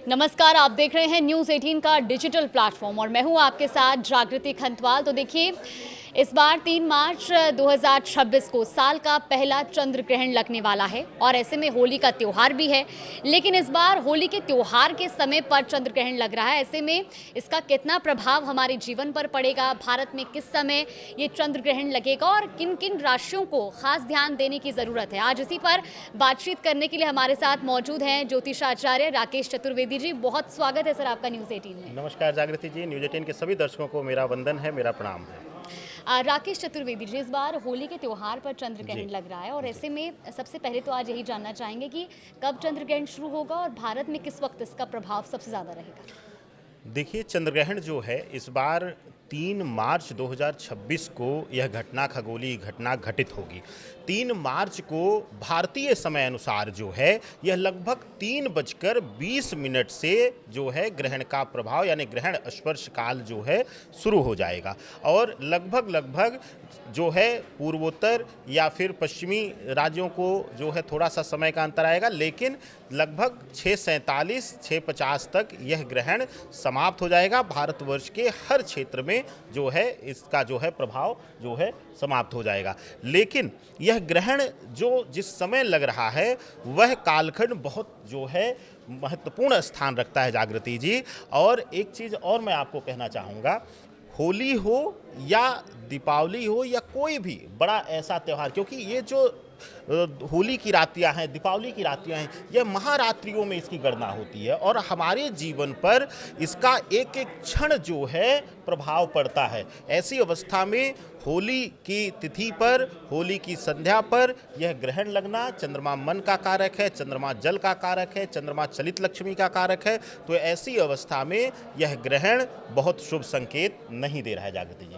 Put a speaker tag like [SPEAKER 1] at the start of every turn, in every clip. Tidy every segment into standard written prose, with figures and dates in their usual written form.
[SPEAKER 1] नमस्कार, आप देख रहे हैं न्यूज़ 18 का डिजिटल प्लेटफॉर्म और मैं हूं आपके साथ जागृति खंतवाल। तो देखिए, इस बार 3 मार्च 2026 को साल का पहला चंद्र ग्रहण लगने वाला है और ऐसे में होली का त्यौहार भी है। लेकिन इस बार होली के त्यौहार के समय पर चंद्र ग्रहण लग रहा है। ऐसे में इसका कितना प्रभाव हमारे जीवन पर पड़ेगा, भारत में किस समय ये चंद्र ग्रहण लगेगा और किन किन राशियों को खास ध्यान देने की ज़रूरत है, आज इसी पर बातचीत करने के लिए हमारे साथ मौजूद हैं ज्योतिषाचार्य राकेश चतुर्वेदी जी। बहुत स्वागत है सर आपका न्यूज़ 18 में।
[SPEAKER 2] नमस्कार जागृति जी, न्यूज़ 18 के सभी दर्शकों को मेरा वंदन है, मेरा प्रणाम है।
[SPEAKER 1] राकेश चतुर्वेदी जी, इस बार होली के त्यौहार पर चंद्र ग्रहण लग रहा है और ऐसे में सबसे पहले तो आज यही जानना चाहेंगे कि कब चंद्र ग्रहण शुरू होगा और भारत में किस वक्त इसका प्रभाव सबसे ज़्यादा रहेगा।
[SPEAKER 2] देखिए, चंद्रग्रहण जो है इस बार 3 मार्च 2026 को यह घटना, खगोलीय घटना घटित होगी। 3 मार्च को भारतीय समय अनुसार जो है यह लगभग 3:20 से जो है ग्रहण का प्रभाव यानी ग्रहण स्पर्श काल जो है शुरू हो जाएगा और लगभग जो है पूर्वोत्तर या फिर पश्चिमी राज्यों को जो है थोड़ा सा समय का अंतर आएगा, लेकिन लगभग 6:47 6:50 तक यह ग्रहण समाप्त हो जाएगा। भारतवर्ष के हर क्षेत्र में जो है इसका जो है प्रभाव जो है समाप्त हो जाएगा। लेकिन यह ग्रहण जो जिस समय लग रहा है वह कालखंड बहुत जो है महत्वपूर्ण स्थान रखता है जागृति जी। और एक चीज़ और मैं आपको कहना चाहूँगा, होली हो या दीपावली हो या कोई भी बड़ा ऐसा त्यौहार, क्योंकि ये जो होली की रात्रियां हैं, दीपावली की रात्रियां हैं, यह महारात्रियों में इसकी गणना होती है और हमारे जीवन पर इसका एक एक क्षण जो है प्रभाव पड़ता है। ऐसी अवस्था में होली की तिथि पर, होली की संध्या पर यह ग्रहण लगना, चंद्रमा मन का कारक है, चंद्रमा जल का कारक है, चंद्रमा चलित लक्ष्मी का कारक है, तो ऐसी अवस्था में यह ग्रहण बहुत शुभ संकेत नहीं दे रहा है जागृति जी।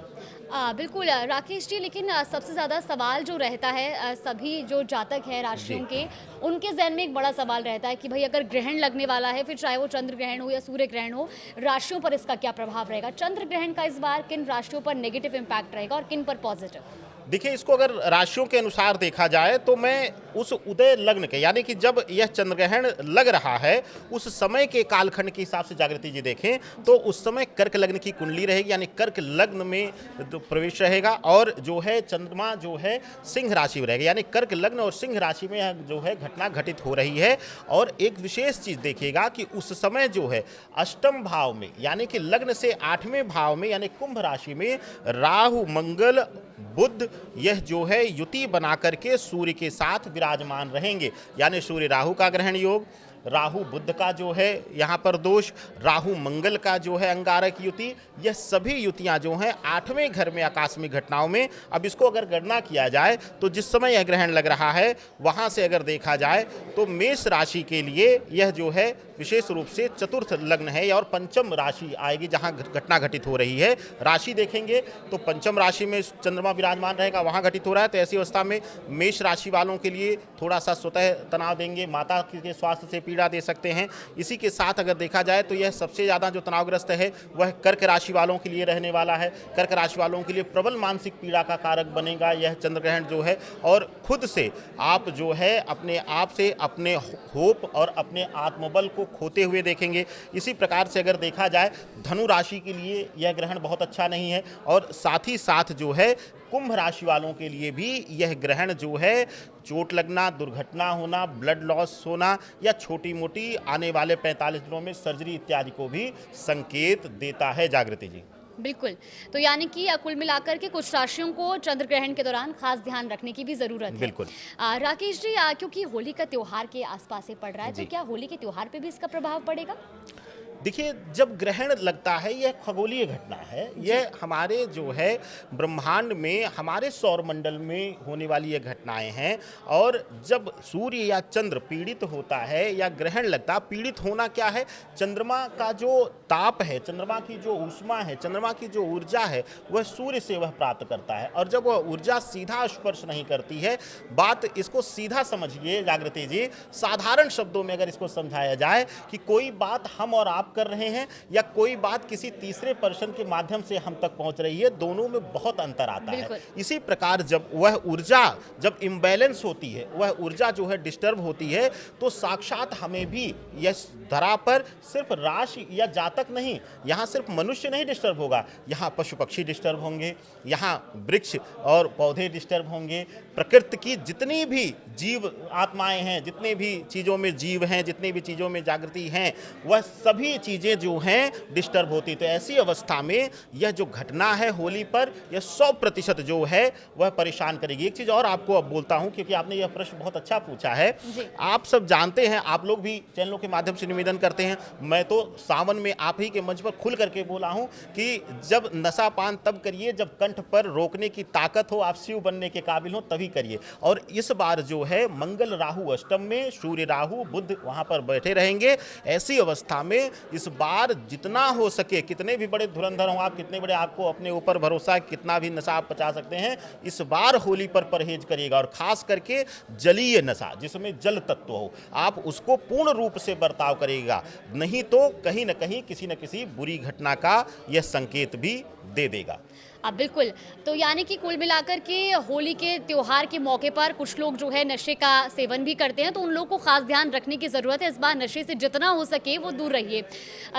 [SPEAKER 1] बिल्कुल राकेश जी, लेकिन सबसे ज़्यादा सवाल जो रहता है सभी जो जातक हैं राशियों के, उनके जहन में एक बड़ा सवाल रहता है कि भाई अगर ग्रहण लगने वाला है, फिर चाहे वो चंद्र ग्रहण हो या सूर्य ग्रहण हो, राशियों पर इसका क्या प्रभाव रहेगा। चंद्र ग्रहण का इस बार किन राशियों पर नेगेटिव इम्पैक्ट रहेगा और किन पर पॉजिटिव।
[SPEAKER 2] देखिए, इसको अगर राशियों के अनुसार देखा जाए तो मैं उस उदय लग्न के यानी कि जब यह चंद्रग्रहण लग रहा है उस समय के कालखंड के हिसाब से जागृति जी देखें तो उस समय कर्क लग्न की कुंडली रहेगी, यानी कर्क लग्न में तो प्रवेश रहेगा और जो है चंद्रमा जो है सिंह राशि में रहेगा, यानी कर्क लग्न और सिंह राशि में यह जो है घटना घटित हो रही है। और एक विशेष चीज़ देखिएगा कि उस समय जो है अष्टम भाव में यानी कि लग्न से 8वें भाव में यानी कुंभ राशि में राहु मंगल बुध यह जो है युति बना करके सूर्य के साथ विराजमान रहेंगे, यानी सूर्य राहु का ग्रहण योग, राहु बुध का जो है यहाँ पर दोष, राहु मंगल का जो है अंगारक युति, यह सभी युतियाँ जो हैं 8वें घर में आकस्मिक घटनाओं में। अब इसको अगर गणना किया जाए तो जिस समय यह ग्रहण लग रहा है वहाँ से अगर देखा जाए तो मेष राशि के लिए यह जो है विशेष रूप से चतुर्थ लग्न है और पंचम राशि आएगी जहाँ घटना घटित हो रही है। राशि देखेंगे तो पंचम राशि में चंद्रमा विराजमान रहेगा, वहाँ घटित हो रहा है। तो ऐसी अवस्था में मेष राशि वालों के लिए थोड़ा सा स्वतः तनाव देंगे, माता के स्वास्थ्य से पीड़ा दे सकते हैं। इसी के साथ अगर देखा जाए तो यह सबसे ज़्यादा जो तनावग्रस्त है वह कर्क राशि वालों के लिए रहने वाला है। कर्क राशि वालों के लिए प्रबल मानसिक पीड़ा का कारक बनेगा यह चंद्रग्रहण जो है, और खुद से आप जो है अपने आप से अपने होप और अपने आत्मबल को खोते हुए देखेंगे। इसी प्रकार से अगर देखा जाए धनु राशि के लिए यह ग्रहण बहुत अच्छा नहीं है और साथ ही साथ जो है कुंभ राशि वालों के लिए भी यह ग्रहण जो है चोट लगना, दुर्घटना होना, ब्लड लॉस होना या छोटी मोटी आने वाले 45 दिनों में सर्जरी इत्यादि को भी संकेत देता है जागृति जी।
[SPEAKER 1] बिल्कुल, तो यानी कि कुल मिलाकर के कुछ राशियों को चंद्र ग्रहण के दौरान खास ध्यान रखने की भी ज़रूरत है।
[SPEAKER 2] बिल्कुल।
[SPEAKER 1] राकेश जी, क्योंकि होली का त्यौहार के आसपास से पड़ रहा है, तो क्या होली के त्यौहार पे भी इसका प्रभाव पड़ेगा।
[SPEAKER 2] देखिए, जब ग्रहण लगता है यह खगोलीय घटना है, यह हमारे जो है ब्रह्मांड में हमारे सौरमंडल में होने वाली ये घटनाएं हैं। और जब सूर्य या चंद्र पीड़ित होता है या ग्रहण लगता, पीड़ित होना क्या है, चंद्रमा का जो ताप है, चंद्रमा की जो ऊष्मा है, चंद्रमा की जो ऊर्जा है वह सूर्य से वह प्राप्त करता है और जब वह ऊर्जा सीधा स्पर्श नहीं करती है, बात इसको सीधा समझिए जागृति जी, साधारण शब्दों में अगर इसको समझाया जाए कि कोई बात हम और आप आप कर रहे हैं या कोई बात किसी तीसरे पर्सन के माध्यम से हम तक पहुंच रही है, दोनों में बहुत अंतर आता है। इसी प्रकार जब वह ऊर्जा जब इम्बैलेंस होती है, वह ऊर्जा जो है डिस्टर्ब होती है, तो साक्षात हमें भी यह धरा पर सिर्फ राशि या जातक नहीं, यहाँ सिर्फ मनुष्य नहीं डिस्टर्ब होगा, यहाँ पशु पक्षी डिस्टर्ब होंगे, यहाँ वृक्ष और पौधे डिस्टर्ब होंगे, प्रकृति की जितनी भी जीव आत्माएं हैं, जितने भी चीज़ों में जीव हैं, जितनी भी चीज़ों में जागृति हैं, वह सभी चीज़ें जो हैं डिस्टर्ब होती। तो ऐसी अवस्था में यह जो घटना है होली पर, यह 100% जो है वह परेशान करेगी। एक चीज़ और आपको अब बोलता हूं, क्योंकि आपने यह प्रश्न बहुत अच्छा पूछा है। आप सब जानते हैं, आप लोग भी चैनलों के माध्यम से निवेदन करते हैं, मैं तो सावन में आप ही के मंच पर खुल करके बोला हूं कि जब नशा पान तब करिए जब कंठ पर रोकने की ताकत हो, आप शिव बनने के काबिल हो तभी करिए। और इस बार जो है मंगल राहु अष्टम में, सूर्य राहु बुध वहां पर बैठे रहेंगे। ऐसी अवस्था में इस बार जितना हो सके, कितने भी बड़े धुरंधर हो आप, कितने बड़े आपको अपने ऊपर भरोसा, कितना भी नशा आप पचा सकते हैं, इस बार होली पर परहेज करिएगा। और खास करके जलीय नशा जिसमें जल तत्व हो, आप उसको पूर्ण रूप से बर्ताव करिएगा, नहीं तो कहीं न कहीं किसी न किसी बुरी घटना का यह संकेत भी दे देगा।
[SPEAKER 1] अब बिल्कुल, तो यानी कि कुल मिलाकर के होली के त्यौहार के मौके पर कुछ लोग जो है नशे का सेवन भी करते हैं, तो उन लोगों को खास ध्यान रखने की ज़रूरत है। इस बार नशे से जितना हो सके वो दूर रहिए।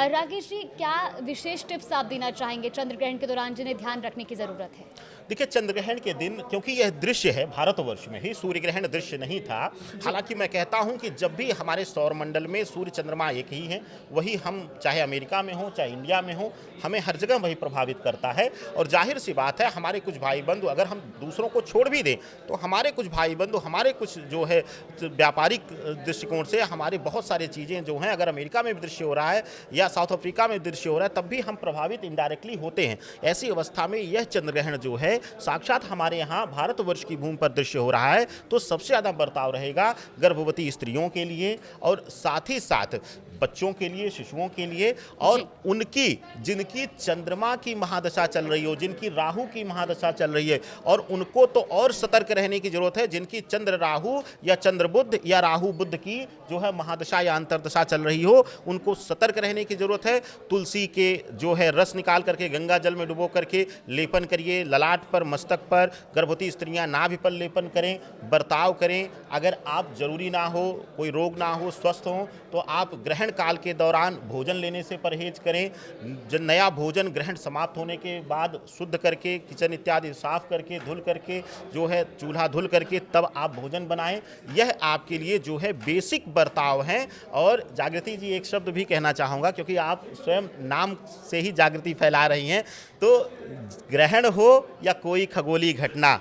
[SPEAKER 1] राकेश जी, क्या विशेष टिप्स आप देना चाहेंगे चंद्र ग्रहण के दौरान जिन्हें ध्यान रखने की ज़रूरत है?
[SPEAKER 2] देखिए, चंद्र ग्रहण के दिन, क्योंकि यह दृश्य है भारतवर्ष में ही, सूर्य ग्रहण दृश्य नहीं था। हालांकि मैं कहता हूं कि जब भी हमारे सौर मंडल में सूर्य चंद्रमा एक ही हैं, वही हम चाहे अमेरिका में हो चाहे इंडिया में हो, हमें हर जगह वही प्रभावित करता है। और जाहिर सी बात है, हमारे कुछ भाई बंधु, अगर हम दूसरों को छोड़ भी दें तो हमारे कुछ भाई बंधु, हमारे कुछ जो है व्यापारिक दृष्टिकोण से हमारे बहुत सारी चीज़ें जो हैं, अगर अमेरिका में भी दृश्य हो रहा है या साउथ अफ्रीका में दृश्य हो रहा है, तब भी हम प्रभावित इनडायरेक्टली होते हैं। ऐसी अवस्था में यह चंद्र ग्रहण जो है साक्षात हमारे यहाँ भारतवर्ष की भूमि पर दृश्य हो रहा है, तो सबसे ज़्यादा बर्ताव रहेगा गर्भवती स्त्रियों के लिए और साथ ही साथ बच्चों के लिए, शिशुओं के लिए, और उनकी जिनकी चंद्रमा की महादशा चल रही हो, जिनकी राहु की महादशा चल रही है, और उनको तो और सतर्क रहने की जरूरत है। जिनकी चंद्र राहु या चंद्र बुध या राहु बुध की जो है महादशा या अंतर्दशा चल रही हो, उनको सतर्क रहने की जरूरत है। तुलसी के जो है रस निकाल करके गंगा जल में डुबो करके लेपन करिए, ललाट पर, मस्तक पर। गर्भवती स्त्रियां नाभि पर लेपन करें, बर्ताव करें। अगर आप जरूरी ना हो, कोई रोग ना हो, स्वस्थ हो, तो आप ग्रहण काल के दौरान भोजन लेने से परहेज करें। नया भोजन ग्रहण समाप्त होने के बाद शुद्ध करके, किचन इत्यादि साफ करके, धुल करके, जो है चूल्हा धुल करके तब आप भोजन बनाएं। यह आपके लिए जो है बेसिक बर्ताव हैं। और जागृति जी, एक शब्द भी कहना चाहूँगा, क्योंकि आप स्वयं नाम से ही जागृति फैला रही हैं, तो ग्रहण हो या कोई खगोलीय घटना,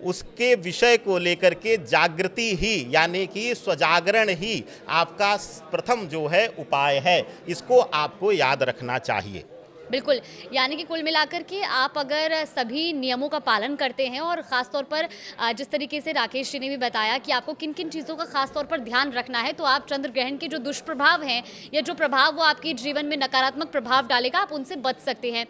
[SPEAKER 2] उसके विषय को लेकर के जागृति ही, यानी कि स्वजागरण ही आपका प्रथम जो है उपाय है। इसको आपको याद रखना चाहिए।
[SPEAKER 1] बिल्कुल, यानी कि कुल मिलाकर के आप अगर सभी नियमों का पालन करते हैं, और ख़ास तौर पर जिस तरीके से राकेश जी ने भी बताया कि आपको किन किन चीज़ों का ख़ास तौर पर ध्यान रखना है, तो आप चंद्र ग्रहण के जो दुष्प्रभाव हैं या जो प्रभाव वो आपके जीवन में नकारात्मक प्रभाव डालेगा, आप उनसे बच सकते हैं।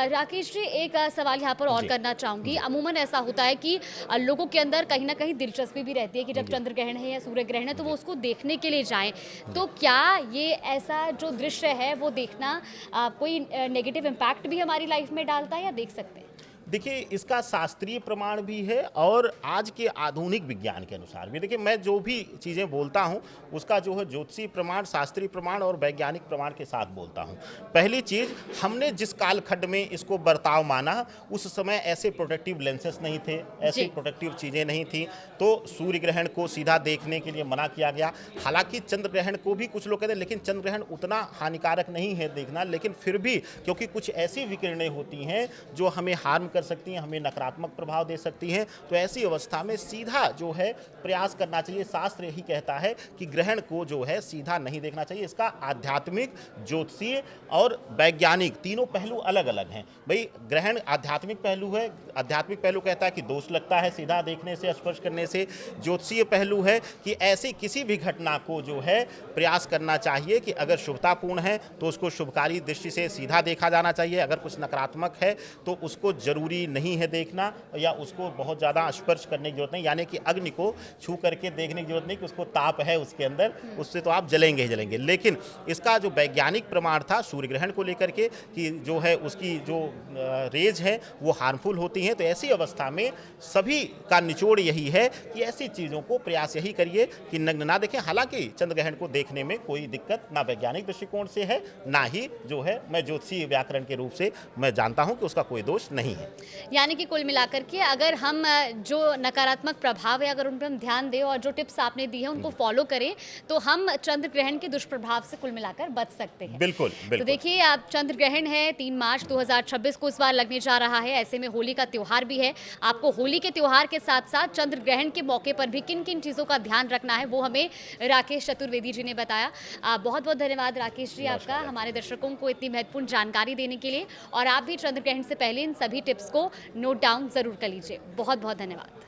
[SPEAKER 1] राकेश जी, एक सवाल यहाँ पर और करना चाहूँगी। अमूमन ऐसा होता है कि लोगों के अंदर कहीं ना कहीं दिलचस्पी भी रहती है कि जब चंद्र ग्रहण है या सूर्य ग्रहण है तो वो उसको देखने के लिए जाएँ। तो क्या ये ऐसा जो दृश्य है वो देखना कोई नेगेटिव इम्पैक्ट भी हमारी लाइफ में डालता है, या देख सकते हैं?
[SPEAKER 2] देखिए, इसका शास्त्रीय प्रमाण भी है और आज के आधुनिक विज्ञान के अनुसार भी। देखिए, मैं जो भी चीज़ें बोलता हूं उसका जो है ज्योतिषीय प्रमाण, शास्त्रीय प्रमाण और वैज्ञानिक प्रमाण के साथ बोलता हूं। पहली चीज़, हमने जिस कालखंड में इसको बर्ताव माना, उस समय ऐसे प्रोटेक्टिव लेंसेस नहीं थे, ऐसी प्रोटेक्टिव चीज़ें नहीं थी, तो सूर्य ग्रहण को सीधा देखने के लिए मना किया गया। हालांकि चंद्र ग्रहण को भी कुछ लोग कहते हैं, लेकिन चंद्र ग्रहण उतना हानिकारक नहीं है देखना, लेकिन फिर भी क्योंकि कुछ ऐसी विकिरणें होती हैं जो हमें हार्म कर सकती हैं, हमें नकारात्मक प्रभाव दे सकती हैं, तो ऐसी अवस्था में सीधा जो है प्रयास करना चाहिए। शास्त्र यही कहता है कि ग्रहण को जो है सीधा नहीं देखना चाहिए। इसका आध्यात्मिक, ज्योतिषीय और वैज्ञानिक तीनों पहलू अलग अलग हैं। भाई, ग्रहण आध्यात्मिक पहलू है, आध्यात्मिक पहलू कहता है कि दोष लगता है सीधा देखने से, स्पर्श करने से। ज्योतिषीय पहलू है कि ऐसी किसी भी घटना को जो है प्रयास करना चाहिए कि अगर शुभतापूर्ण है तो उसको शुभकारी दृष्टि से सीधा देखा जाना चाहिए, अगर कुछ नकारात्मक है तो उसको जरूर ज़रूरी नहीं है देखना, या उसको बहुत ज़्यादा स्पर्श करने की जरूरत नहीं, यानी कि अग्नि को छू करके देखने की जरूरत नहीं कि उसको ताप है उसके अंदर, उससे तो आप जलेंगे ही जलेंगे। लेकिन इसका जो वैज्ञानिक प्रमाण था सूर्य ग्रहण को लेकर के कि जो है उसकी जो रेज है वो हार्मफुल होती हैं, तो ऐसी अवस्था में सभी का निचोड़ यही है कि ऐसी चीज़ों को प्रयास यही करिए कि नग्न ना देखें। हालांकि चंद्र ग्रहण को देखने में कोई दिक्कत ना वैज्ञानिक दृष्टिकोण से है, ना ही जो है मैं ज्योतिषीय व्याकरण के रूप से मैं जानता हूं कि उसका कोई दोष नहीं है।
[SPEAKER 1] यानी कि कुल मिलाकर के अगर हम जो नकारात्मक प्रभाव है अगर उन पर हम ध्यान दें और जो टिप्स आपने दी है उनको फॉलो करें तो हम चंद्र ग्रहण के दुष्प्रभाव से कुल मिलाकर बच सकते हैं।
[SPEAKER 2] बिल्कुल
[SPEAKER 1] तो
[SPEAKER 2] बिल्कुल।
[SPEAKER 1] देखिए आप चंद्र ग्रहण है 3 मार्च 2026 को इस बार लगने जा रहा है। ऐसे में होली का त्योहार भी है। आपको होली के त्योहार के साथ साथ चंद्र ग्रहण के मौके पर भी किन किन चीज़ों का ध्यान रखना है वो हमें राकेश चतुर्वेदी जी ने बताया। बहुत बहुत धन्यवाद राकेश जी आपका हमारे दर्शकों को इतनी महत्वपूर्ण जानकारी देने के लिए। और आप भी चंद्र ग्रहण से पहले इन सभी टिप्स को नोट डाउन जरूर कर लीजिए। बहुत बहुत धन्यवाद।